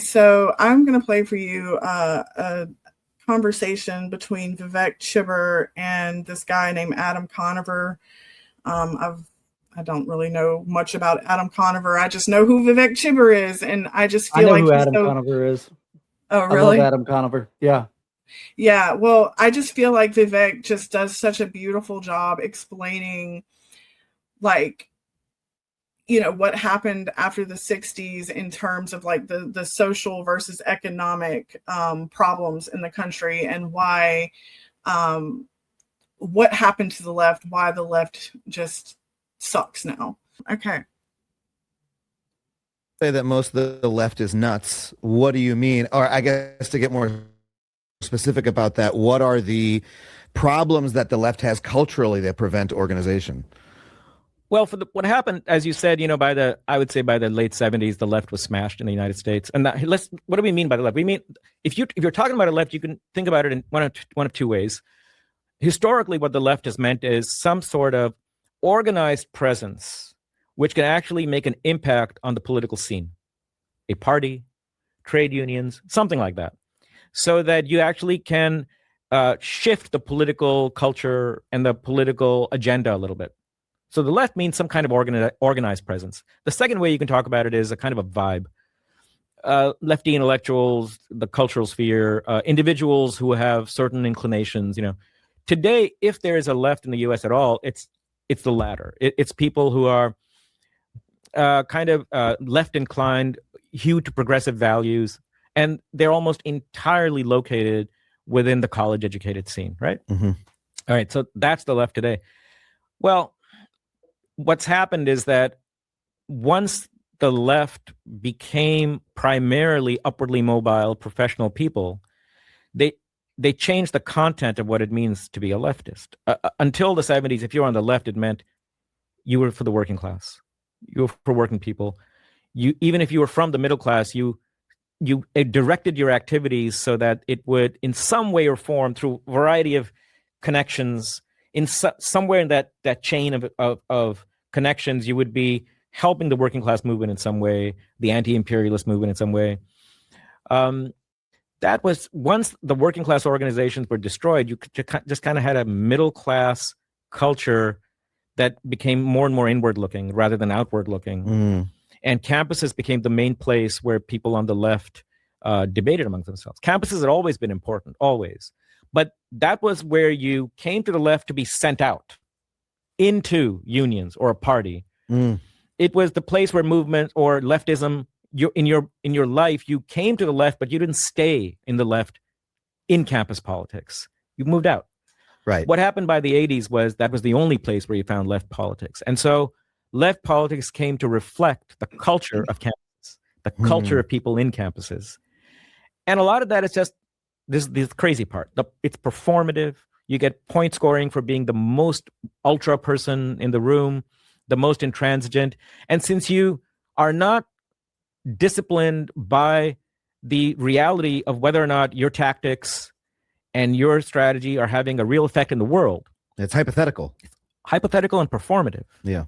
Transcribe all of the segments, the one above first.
So I'm going to play for you a conversation between Vivek Chibber and this guy named Adam Conover. I don't really know much about Adam Conover. I just know who Vivek Chibber is, and I just feel I know like who he's Adam so. Conover is. Oh, I love really? Adam Conover. Yeah. Yeah. Well, I just feel like Vivek just does such a beautiful job explaining, like, what happened after the 60s in terms of like the social versus economic problems in the country, and why what happened to the left, why the left just sucks now. Okay. Say that most of the left is nuts. What do you mean? Or I guess to get more specific about that, what are the problems that the left has culturally that prevent organization? Well, what happened, as you said, I would say by the late 70s, the left was smashed in the United States. And what do we mean by the left? We mean, if you're talking about a left, you can think about it in one of two ways. Historically, what the left has meant is some sort of organized presence, which can actually make an impact on the political scene, a party, trade unions, something like that, so that you actually can shift the political culture and the political agenda a little bit. So the left means some kind of organized presence. The second way you can talk about it is a kind of a vibe. Lefty intellectuals, the cultural sphere, individuals who have certain inclinations. Today, if there is a left in the U.S. at all, it's the latter. It's people who are kind of left inclined, hew to progressive values, and they're almost entirely located within the college educated scene, right? Mm-hmm. All right, so that's the left today. Well, what's happened is that once the left became primarily upwardly mobile professional people, they changed the content of what it means to be a leftist. Until the 70s, if you were on the left, it meant you were for the working class. You were for working people. Even if you were from the middle class, you directed your activities so that it would, in some way or form, through a variety of connections, in somewhere in that chain of connections, you would be helping the working class movement in some way, the anti-imperialist movement in some way. That was, once the working class organizations were destroyed, you just kind of had a middle class culture that became more and more inward looking rather than outward looking. Mm. And campuses became the main place where people on the left debated among themselves. Campuses had always been important, always. But that was where you came to the left to be sent out into unions or a party. Mm. It was the place where movement or leftism, in your life, you came to the left, but you didn't stay in the left in campus politics. You moved out. Right. What happened by the 80s was that was the only place where you found left politics. And so left politics came to reflect the culture of campuses, the culture of people in campuses. And a lot of that is just this crazy part. It's performative. You get point scoring for being the most ultra person in the room, the most intransigent. And since you are not disciplined by the reality of whether or not your tactics and your strategy are having a real effect in the world. It's hypothetical. Hypothetical and performative. Yeah.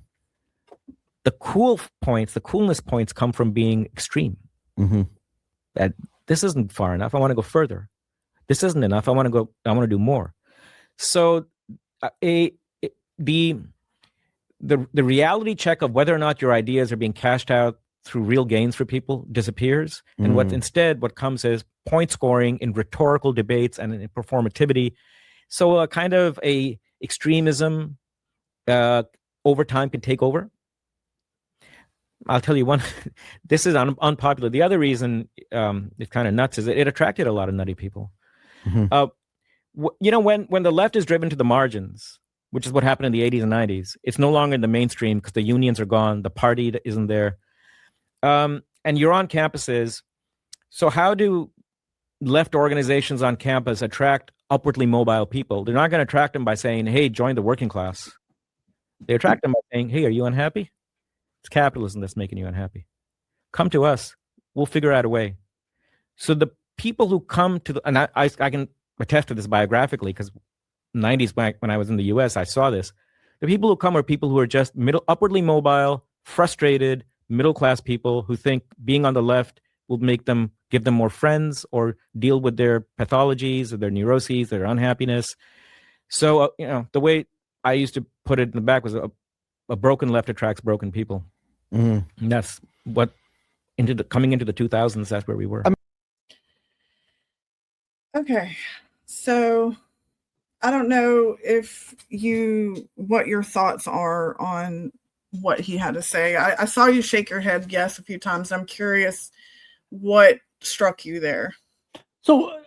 The coolness points come from being extreme. Mm-hmm. That this isn't far enough. I want to go further. This isn't enough. I want to do more. So the reality check of whether or not your ideas are being cashed out through real gains for people disappears. And what comes is point scoring in rhetorical debates and in performativity. So a kind of a extremism over time can take over. I'll tell you one, this is unpopular. The other reason it's kind of nuts is it attracted a lot of nutty people. Mm-hmm. When the left is driven to the margins, which is what happened in the 80s and 90s, it's no longer in the mainstream because the unions are gone, the party isn't there. And you're on campuses. So how do left organizations on campus attract upwardly mobile people? They're not going to attract them by saying, hey, join the working class. They attract them by saying, hey, are you unhappy? It's capitalism that's making you unhappy. Come to us. We'll figure out a way. So the people who come to and I can attest to this biographically because 90s when I was in the US, I saw this. The people who come are people who are just upwardly mobile, frustrated, middle-class people who think being on the left will give them more friends or deal with their pathologies or their neuroses, their unhappiness. So, the way I used to put it in the back was a broken left attracts broken people. Mhm. And that's what coming into the 2000s, that's where we were. Okay. So I don't know what your thoughts are on what he had to say. I saw you shake your head yes a few times. I'm curious what struck you there. So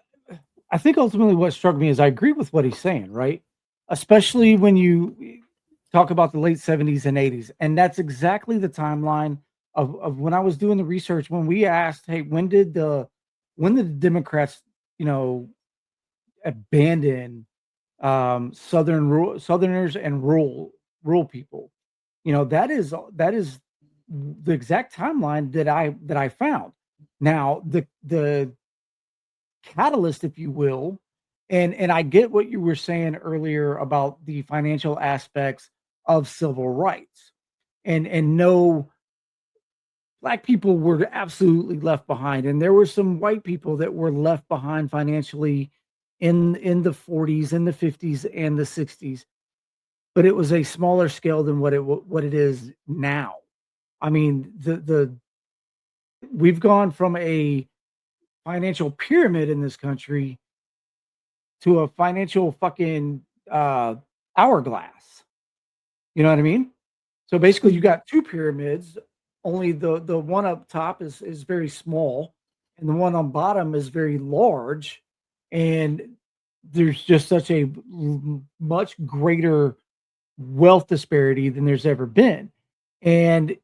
I think ultimately what struck me is I agree with what he's saying, right? Especially when you talk about the late 70s and 80s. And that's exactly the timeline of when I was doing the research, when we asked, hey, when did the Democrats, abandon Southerners and rural people? That is the exact timeline that I found. Now the catalyst, if you will, and I get what you were saying earlier about the financial aspects of civil rights, and no, Black people were absolutely left behind, and there were some white people that were left behind financially in the 40s and the 50s and the 60s, but it was a smaller scale than what it is now. I mean, we've gone from a financial pyramid in this country to a financial fucking hourglass. You know what I mean? So basically, you got two pyramids. Only the one up top is very small, and the one on bottom is very large. And there's just such a much greater wealth disparity than there's ever been. And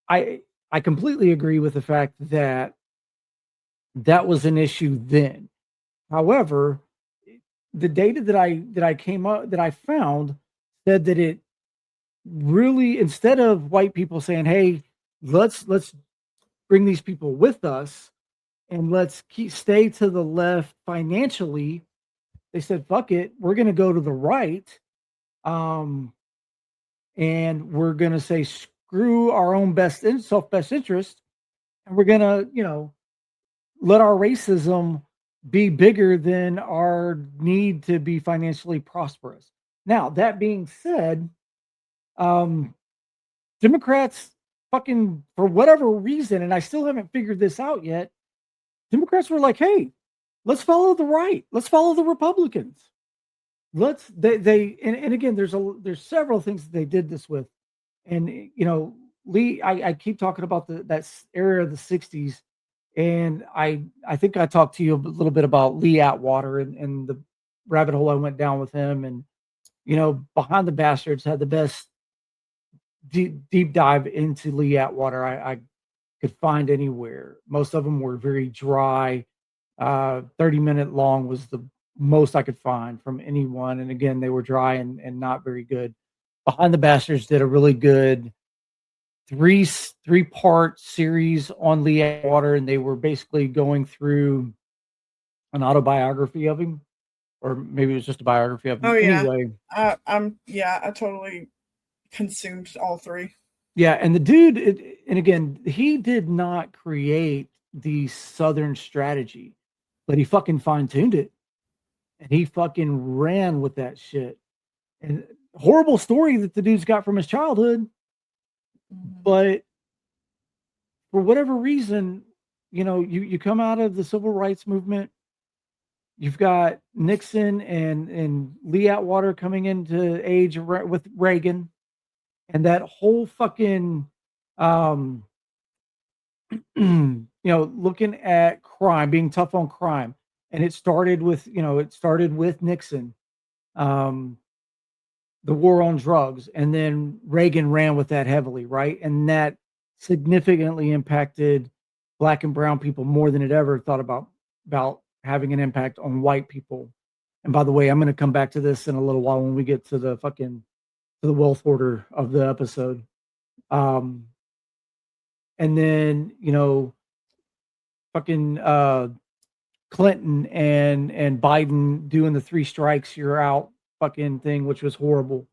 I completely agree with the fact that that was an issue then. However, the data that I found said that it really, instead of white people saying, "Hey, let's bring these people with us and let's stay to the left financially," they said, "Fuck it, we're going to go to the right, and we're going to say screw our own best interest, and we're going to let our racism be bigger than our need to be financially prosperous." Now, that being said, Democrats fucking, for whatever reason, and I still haven't figured this out yet, Democrats were like, "Hey, let's follow the right. Let's follow the Republicans. And again, there's several things that they did this with. And Lee, I keep talking about that era of the 60s. And I think I talked to you a little bit about Lee Atwater and the rabbit hole I went down with him. And, Behind the Bastards had the best deep dive into Lee Atwater I could find anywhere. Most of them were very dry. 30-minute long was the most I could find from anyone. And again, they were dry and not very good. Behind the Bastards did a really good three-part series on Lee Atwater, and they were basically going through an autobiography of him, or maybe it was just a biography of him. Oh yeah. Anyway, I totally consumed all three. yeah, and the dude, and again, he did not create the Southern strategy, but he fucking fine-tuned it, and he fucking ran with that shit. And horrible story that the dude's got from his childhood. But for whatever reason, you come out of the civil rights movement, you've got Nixon and Lee Atwater coming into age with Reagan, and that whole fucking, looking at crime, being tough on crime. And it started with Nixon, the war on drugs, and then Reagan ran with that heavily, right? And that significantly impacted Black and brown people more than it ever thought about having an impact on white people. And by the way, I'm going to come back to this in a little while when we get to the wealth order of the episode. And then, Clinton and Biden doing the 3 strikes, you're out fucking thing, which was horrible.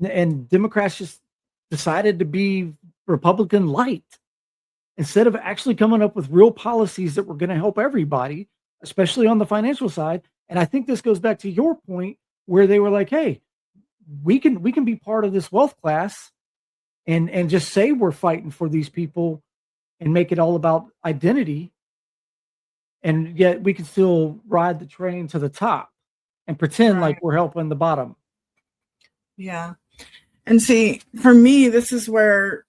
And Democrats just decided to be Republican light. instead of actually coming up with real policies that were going to help everybody, especially on the financial side. And I think this goes back to your point where they were like, hey, we can be part of this wealth class and just say we're fighting for these people and make it all about identity. And yet we can still ride the train to the top and pretend like we're helping the bottom. Yeah. And see, for me, this is where,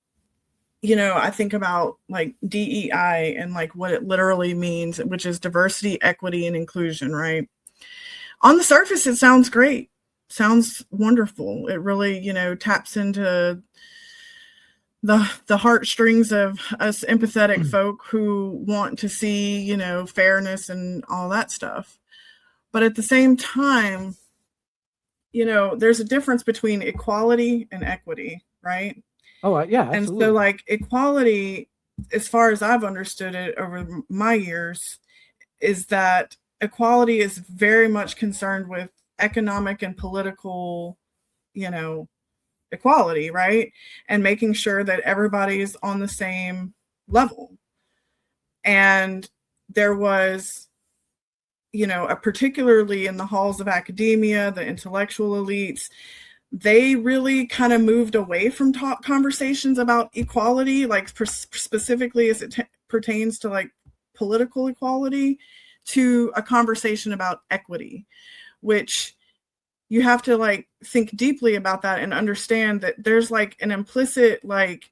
you know, I think about like DEI and like what it literally means, which is diversity, equity, and inclusion, right? On the surface, it sounds great. Sounds wonderful. It really, you know, taps into the heartstrings of us empathetic folk who want to see, you know, fairness and all that stuff. But at the same time, you know, there's a difference between equality and equity, right? Oh, yeah, absolutely. And so like equality, as far as I've understood it over my years, is that equality is very much concerned with economic and political, you know, equality, right? And making sure that everybody is on the same level. And there was, you know, particularly in the halls of academia, the intellectual elites, they really kind of moved away from conversations about equality, like specifically as it pertains to like political equality, to a conversation about equity, which you have to like think deeply about that and understand that there's like an implicit like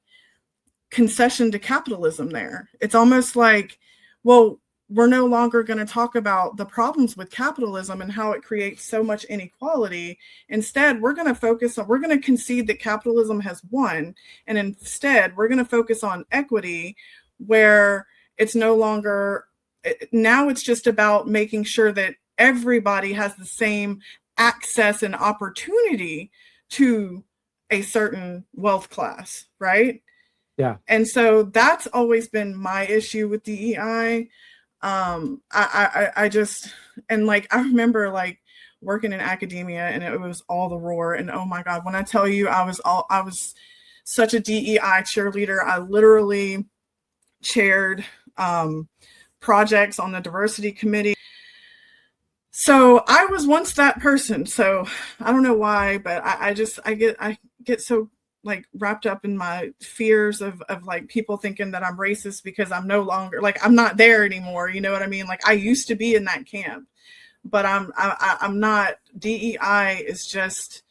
concession to capitalism there. It's almost like, well, we're no longer going to talk about the problems with capitalism and how it creates so much inequality. Instead, we're going to concede that capitalism has won. And instead, we're going to focus on equity, where it's no longer, now it's just about making sure that everybody has the same access and opportunity to a certain wealth class, right? Yeah. And so that's always been my issue with DEI. I just, and like, I remember like working in academia and it was all the roar. And oh my God, when I tell you, I was such a DEI cheerleader. I literally chaired projects on the diversity committee. So I was once that person. So I don't know why, but I get so like wrapped up in my fears of like people thinking that I'm racist because I'm no longer, like, I'm not there anymore. You know what I mean? Like, I used to be in that camp, but I'm not. DEI is just,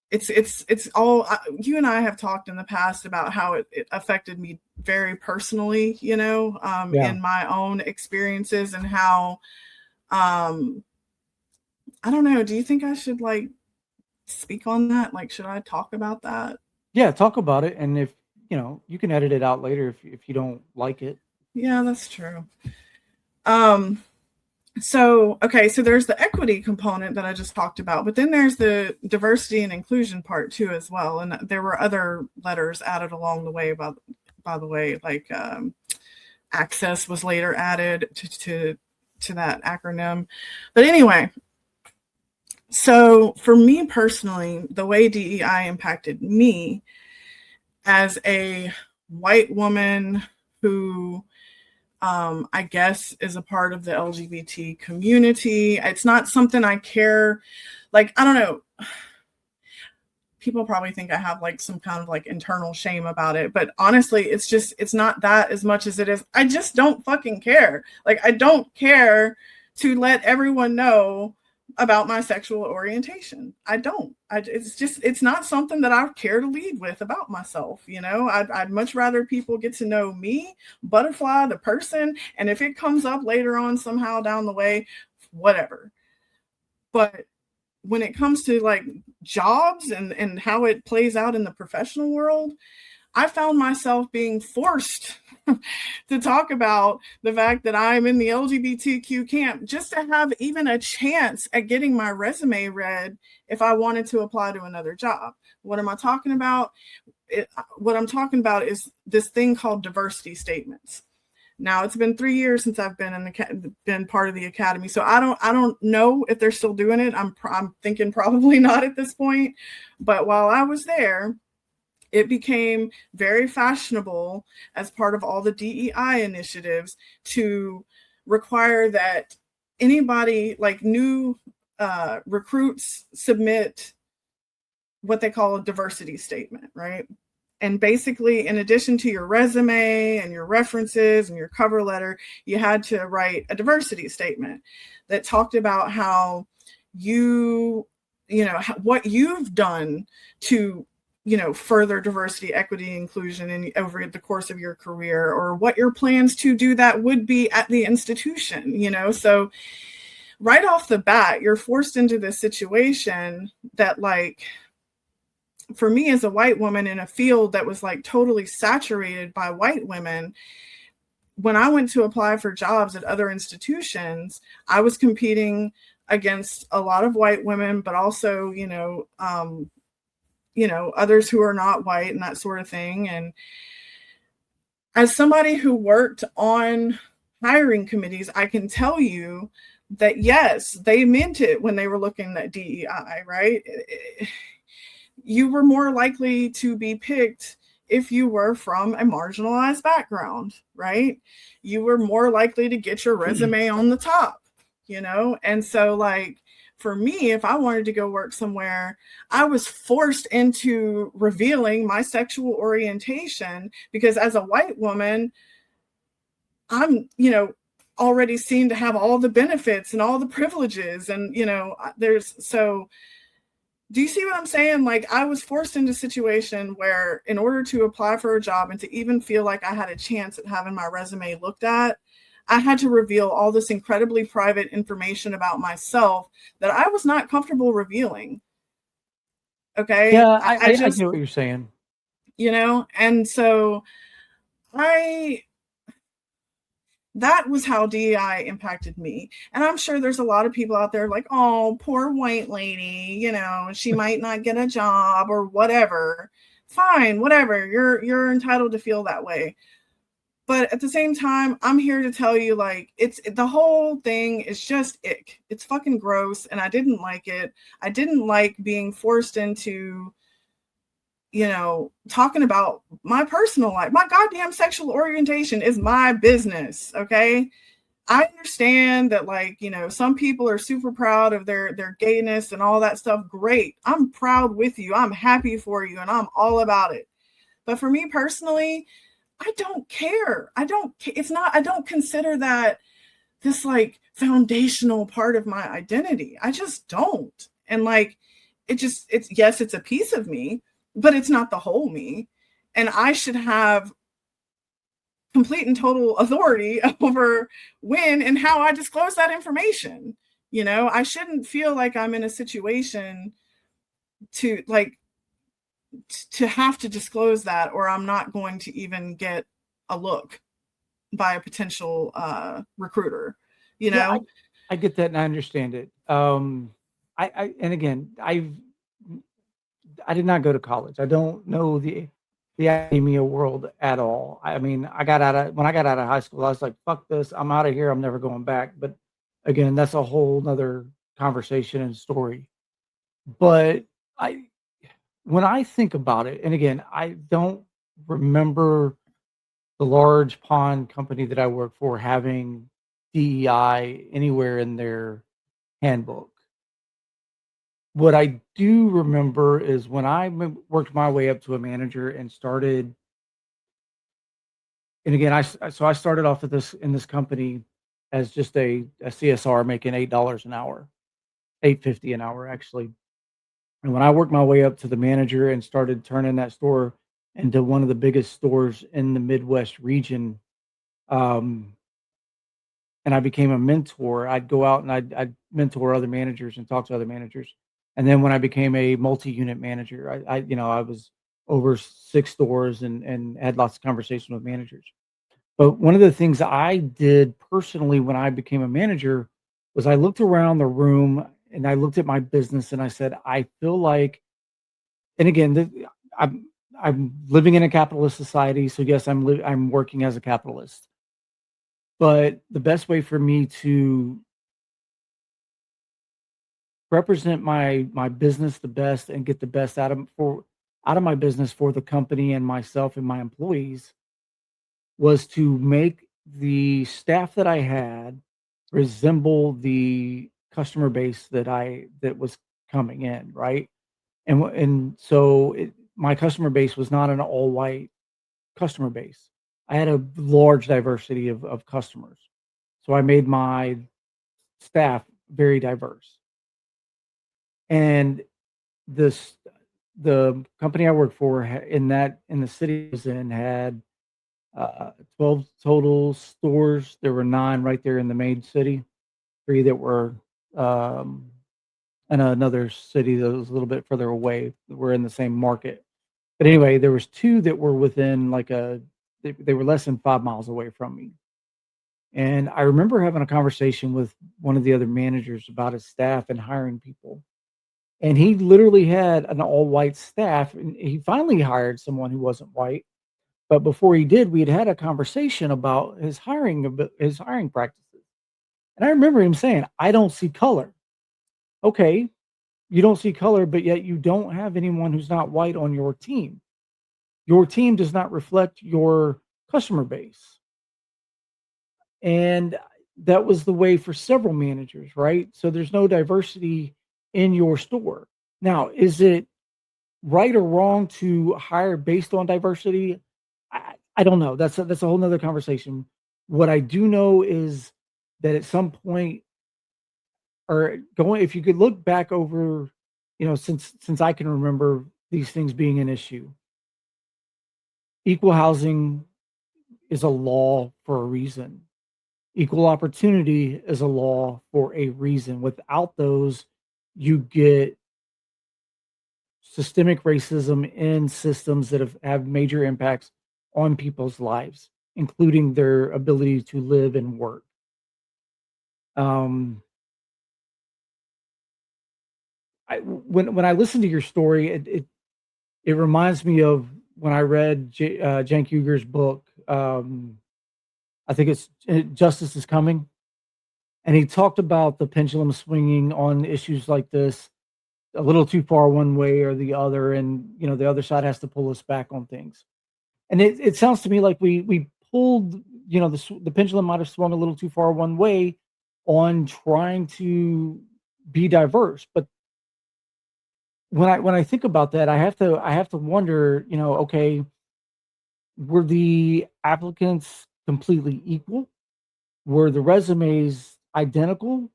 it's all, you and I have talked in the past about how it affected me very personally, you know, in my own experiences, and how, I don't know. Do you think I should like speak on that? Like, should I talk about that? Yeah, talk about it. And if, you know, you can edit it out later if you don't like it. Yeah, that's true. So there's the equity component that I just talked about, but then there's the diversity and inclusion part too as well. And there were other letters added along the way, by the way, like access was later added to that acronym. But anyway, so for me personally, the way DEI impacted me as a white woman who I guess is a part of the LGBT community, it's not something I care. Like, I don't know. People probably think I have like some kind of like internal shame about it, but honestly, it's not that as much as it is, I just don't fucking care. Like, I don't care to let everyone know about my sexual orientation. I don't. It's not something that I care to lead with about myself. You know, I'd much rather people get to know me, Butterfly, the person, and if it comes up later on somehow down the way, whatever. But when it comes to like jobs and how it plays out in the professional world, I found myself being forced to talk about the fact that I'm in the LGBTQ camp just to have even a chance at getting my resume read if I wanted to apply to another job. What am I talking about? What I'm talking about is this thing called diversity statements. Now, it's been 3 years since I've been part of the academy, so I don't know if they're still doing it. I'm thinking probably not at this point. But while I was there, it became very fashionable as part of all the DEI initiatives to require that anybody, like new recruits, submit what they call a diversity statement, right? And basically, in addition to your resume and your references and your cover letter, you had to write a diversity statement that talked about how what you've done to, further diversity, equity, inclusion over the course of your career, or what your plans to do that would be at the institution, So right off the bat, you're forced into this situation that, like, for me as a white woman in a field that was like totally saturated by white women, when I went to apply for jobs at other institutions, I was competing against a lot of white women, but also, others who are not white and that sort of thing. And as somebody who worked on hiring committees, I can tell you that, yes, they meant it when they were looking at DEI, right? You were more likely to be picked if you were from a marginalized background, right? You were more likely to get your resume on the top, And so, like, for me, if I wanted to go work somewhere, I was forced into revealing my sexual orientation, because as a white woman, I'm, already seen to have all the benefits and all the privileges. And, do you see what I'm saying? Like, I was forced into a situation where, in order to apply for a job and to even feel like I had a chance at having my resume looked at, I had to reveal all this incredibly private information about myself that I was not comfortable revealing. Okay. Yeah, I get what you're saying. And so that was how DEI impacted me. And I'm sure there's a lot of people out there like, oh, poor white lady, she might not get a job or whatever. Fine, whatever. You're entitled to feel that way. But at the same time, I'm here to tell you, like, the whole thing is just ick. It's fucking gross. And I didn't like it. I didn't like being forced into, talking about my personal life. My goddamn sexual orientation is my business. Okay. I understand that, like, some people are super proud of their gayness and all that stuff. Great. I'm proud with you. I'm happy for you. And I'm all about it. But for me personally, I don't care. I don't consider that this, like, foundational part of my identity. I just don't. And, like, yes, it's a piece of me, but it's not the whole me. And I should have complete and total authority over when and how I disclose that information. I shouldn't feel like I'm in a situation to have to disclose that, or I'm not going to even get a look by a potential recruiter. Yeah, I get that and I understand it. And again, I did not go to college. I don't know the academia world at all. I mean, when I got out of high school, I was like, fuck this, I'm out of here, I'm never going back. But again, that's a whole nother conversation and story. But when I think about it, and again, I don't remember the large pond company that I work for having DEI anywhere in their handbook. What I do remember is when I worked my way up to a manager and started, and again, I started off in this company as just a CSR making $8 an hour, $8.50 an hour actually. And when I worked my way up to the manager and started turning that store into one of the biggest stores in the Midwest region, and I became a mentor, I'd go out and I'd mentor other managers and talk to other managers. And then when I became a multi-unit manager, I was over 6 stores and had lots of conversation with managers. But one of the things I did personally when I became a manager was I looked around the room and I looked at my business and I said, I feel like, and again, I'm living in a capitalist society, so yes, I'm working as a capitalist. But the best way for me to represent my business the best and get the best out of out of my business for the company and myself and my employees was to make the staff that I had resemble the customer base that was coming in, right? And so my customer base was not an all white customer base. I had a large diversity of customers. So I made my staff very diverse. And this the company I worked for in the city I was in had 12 total stores. There were 9 right there in the main city, 3 that were um, in another city that was a little bit further away. We're in the same market. But anyway, there was 2 that were within they were less than 5 miles away from me. And I remember having a conversation with one of the other managers about his staff and hiring people. And he literally had an all white staff, and he finally hired someone who wasn't white. But before he did, we had a conversation about his hiring practices. And I remember him saying, "I don't see color." Okay, you don't see color, but yet you don't have anyone who's not white on your team. Your team does not reflect your customer base. And that was the way for several managers, right? So there's no diversity in your store. Now, is it right or wrong to hire based on diversity? I don't know. That's a whole nother conversation. What I do know is that at some point, if you could look back over, since I can remember these things being an issue, equal housing is a law for a reason. Equal opportunity is a law for a reason. Without those, you get systemic racism in systems that have major impacts on people's lives, including their ability to live and work. When I listen to your story, it reminds me of when I read Cenk Uyghur's book. I think it's Justice is Coming. And he talked about the pendulum swinging on issues like this a little too far one way or the other. And, the other side has to pull us back on things. And it sounds to me like we pulled, the pendulum might have swung a little too far one way on trying to be diverse. But when I think about that, I have to wonder, okay, were the applicants completely equal? Were the resumes identical?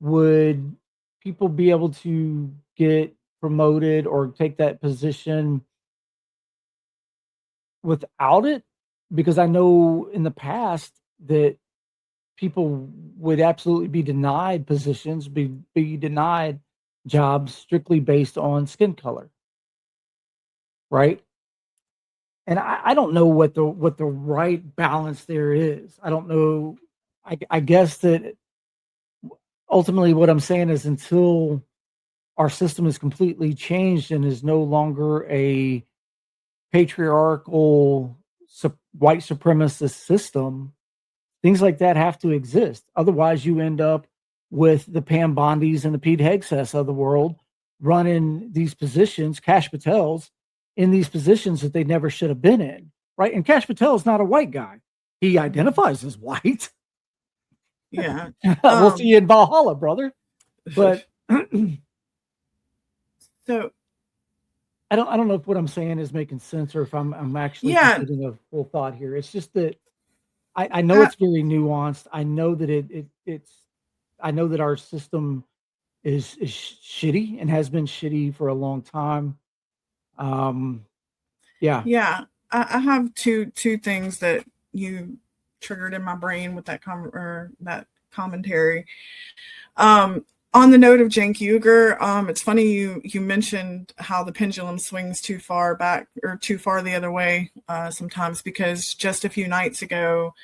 Would people be able to get promoted or take that position without it? Because I know in the past that people would absolutely be denied positions, be denied jobs strictly based on skin color, right? And I don't know what the right balance there is. I don't know. I guess that ultimately what I'm saying is until our system is completely changed and is no longer a patriarchal white supremacist system, things like that have to exist. Otherwise, you end up with the Pam Bondis and the Pete Hegseths of the world running these positions, Kash Patel's in these positions that they never should have been in, right? And Kash Patel is not a white guy. He identifies as white. Yeah. We'll see you in Valhalla, brother. But so I don't know if what I'm saying is making sense or if I'm actually getting a full thought here. It's just that I know it's very nuanced. I know that I know that our system is shitty and has been shitty for a long time. Yeah. I have two things that you triggered in my brain with that that commentary. On the note of Cenk Uygur, it's funny you mentioned how the pendulum swings too far back or too far the other way sometimes, because just a few nights ago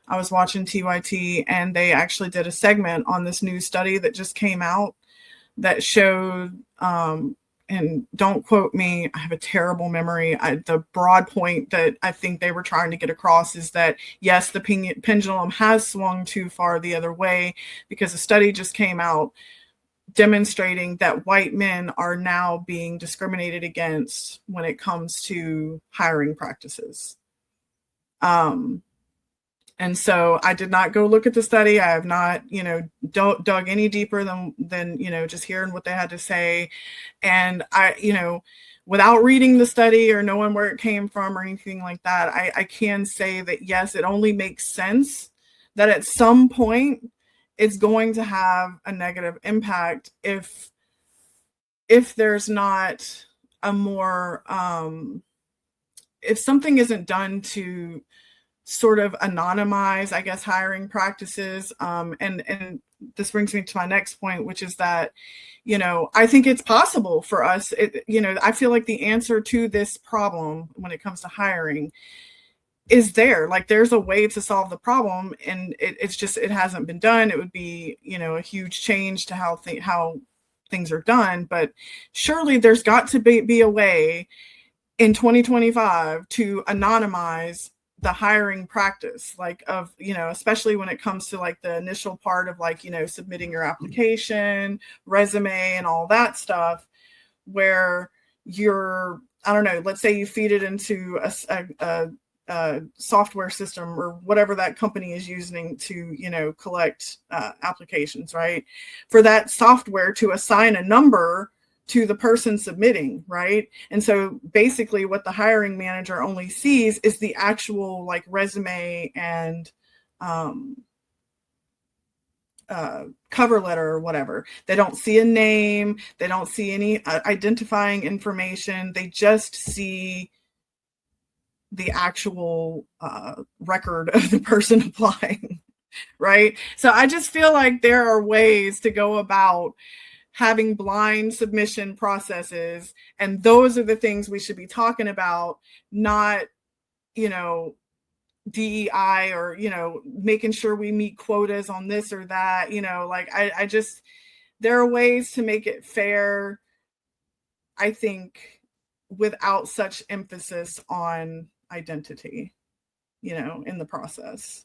I was watching TYT and they actually did a segment on this new study that just came out that showed, and don't quote me, I have a terrible memory. The broad point that I think they were trying to get across is that, yes, the pendulum has swung too far the other way, because a study just came out demonstrating that white men are now being discriminated against when it comes to hiring practices. And so I did not go look at the study. I have not, dug any deeper than, just hearing what they had to say. And I, without reading the study or knowing where it came from or anything like that, I can say that, yes, it only makes sense that at some point it's going to have a negative impact if there's not a more, if something isn't done to sort of anonymize, I guess, hiring practices. And this brings me to my next point, which is that, I think it's possible for us. I feel like the answer to this problem when it comes to hiring is there. Like, there's a way to solve the problem, and it's just, it hasn't been done. It would be, a huge change to how things are done. But surely there's got to be a way in 2025 to anonymize the hiring practice, like of, especially when it comes to like the initial part of like, submitting your application, resume, and all that stuff, where I don't know, let's say you feed it into a software system or whatever that company is using to, collect applications, right? For that software to assign a number to the person submitting, right? And so basically what the hiring manager only sees is the actual like resume and cover letter or whatever. They don't see a name. They don't see any identifying information. They just see the actual record of the person applying, right? So I just feel like there are ways to go about having blind submission processes, and those are the things we should be talking about, not, DEI or, making sure we meet quotas on this or that, I just, there are ways to make it fair, I think, without such emphasis on identity, in the process.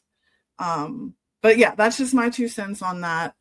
But yeah, that's just my 2 cents on that.